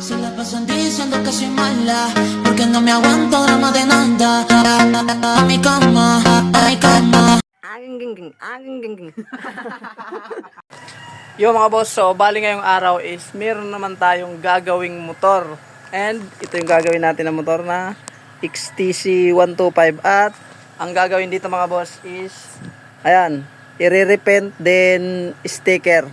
Se la pasan diciendo que soy mala, porque no me aguanto drama de nada. A mi cama, a mi cama. Yo mga boss, so bali ngayong araw is meron naman tayong gagawing motor. And ito yung gagawin natin na motor na XTC 125. At ang gagawin dito mga boss is, ayan, i-repaint then sticker.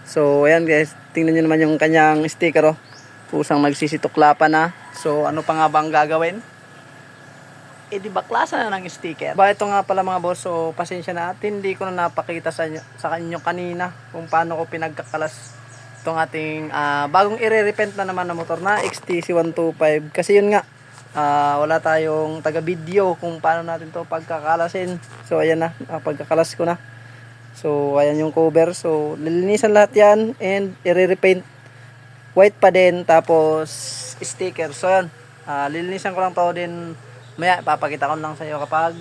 So ayan guys, tingnan nyo naman yung kanyang sticker, oh. Pusang magsisituklapan na. So ano pa nga ba ang gagawin? Di baklasa na ng sticker. Ito nga pala mga boss, so pasensya na at hindi ko na napakita sa kanyo kanina kung paano ko pinagkakalas itong ating bagong i-repaint na naman na motor na XTC 125. Kasi yun nga, wala tayong taga-video kung paano natin to pagkakalasin. So ayan na, pagkakalas ko na. So ayan yung cover. So lilinisan lahat yan and i-repaint. White pa din, tapos sticker. So yan, lilinisan ko lang to din. Maya, papakita ko lang sa iyo kapag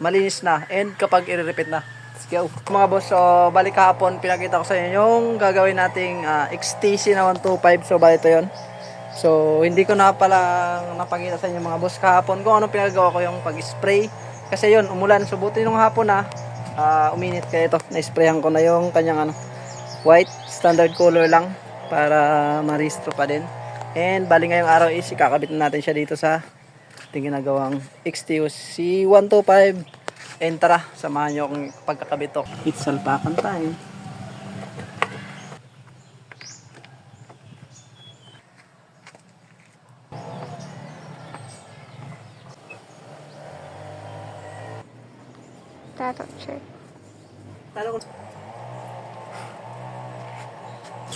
malinis na and kapag i-repeat na. Let's go. Mga boss, so balik kahapon, pinakita ko sa inyo yung gagawin nating XTC na 125. So bali ito yun. So hindi ko na pala napakita sa inyo mga boss kahapon kung anong pinagawa ko yung pag-spray. Kasi yun, umulan. So buti nung hapon na uminit. Kaya ito, na-sprayan ko na yung kanyang white, standard color lang para ma-restore pa din. And bali ngayong araw is ikakabit na natin siya dito sa ating ginagawang XTC 125. And tara, samahan nyo akong pagkakabit to. It's salpakan time. Tato check.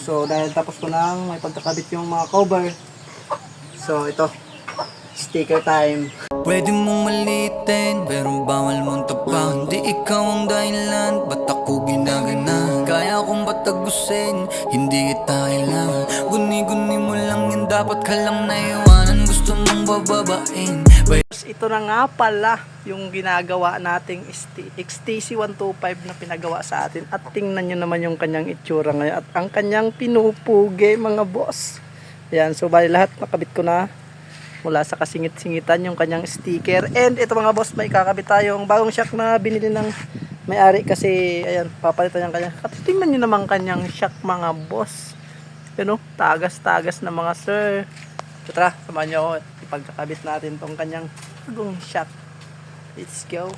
So dahil tapos ko nang may pagkakabit yung mga cover, so ito, sticker time. Pwede mong malitin, pero bawal mong tapakan. Di ikaw ang dahilan, ba't ako ginagana? Kaya kong batagusin, hindi kita kailangan. Guni-guni mo lang yan, dapat ka lang naiwanan. Gusto mong bababain. Ito na nga pala yung ginagawa nating XTC 125 na pinagawa sa atin. At tingnan nyo naman yung kanyang itsura ngayon at ang kanyang pinupugi mga boss. Ayan, so bali lahat nakabit ko na mula sa kasingit-singitan yung kanyang sticker. And ito mga boss, may kakabit tayong bagong shock na binili ng may-ari kasi ayan, papalitan yung kanyang. At tingnan nyo naman kanyang shock mga boss. You know, tagas-tagas na mga sir. So tara, samahan nyo ako at ipagkakabit natin tong kanyang bagong shock. Let's go.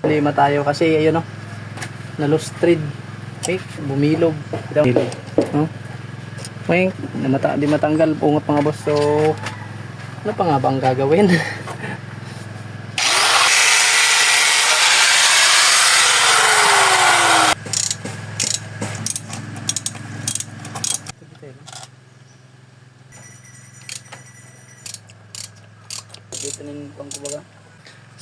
Lima tayo kasi ayun o, nalustrid. Okay, bumilog. Bumilog. No? Okay, di matanggal. Pungot mga boss. So, ano pa nga ba ang gagawin?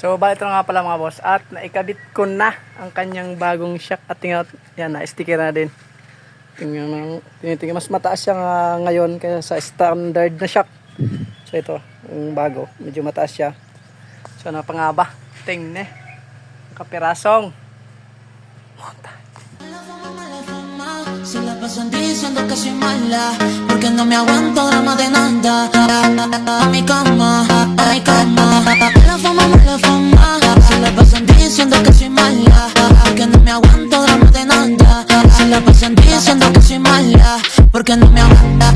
So bali ito nga pala mga boss at naikabit ko na ang kanyang bagong shock at tingnan, yan na sticker na din. Tingnan mas mataas siya ngayon kaysa sa standard na shock. So ito yung bago, medyo mataas siya. So ano pa nga ba? Tingnan kapirasong Se la pasan diciendo que soy mala, porque no me aguanto drama de nada. A mi cama, a mi cama. Mala fama, mala fama. Se la pasan diciendo que soy mala, porque no me aguanto drama de nada. Se la pasan diciendo que soy mala, porque no me aguanto.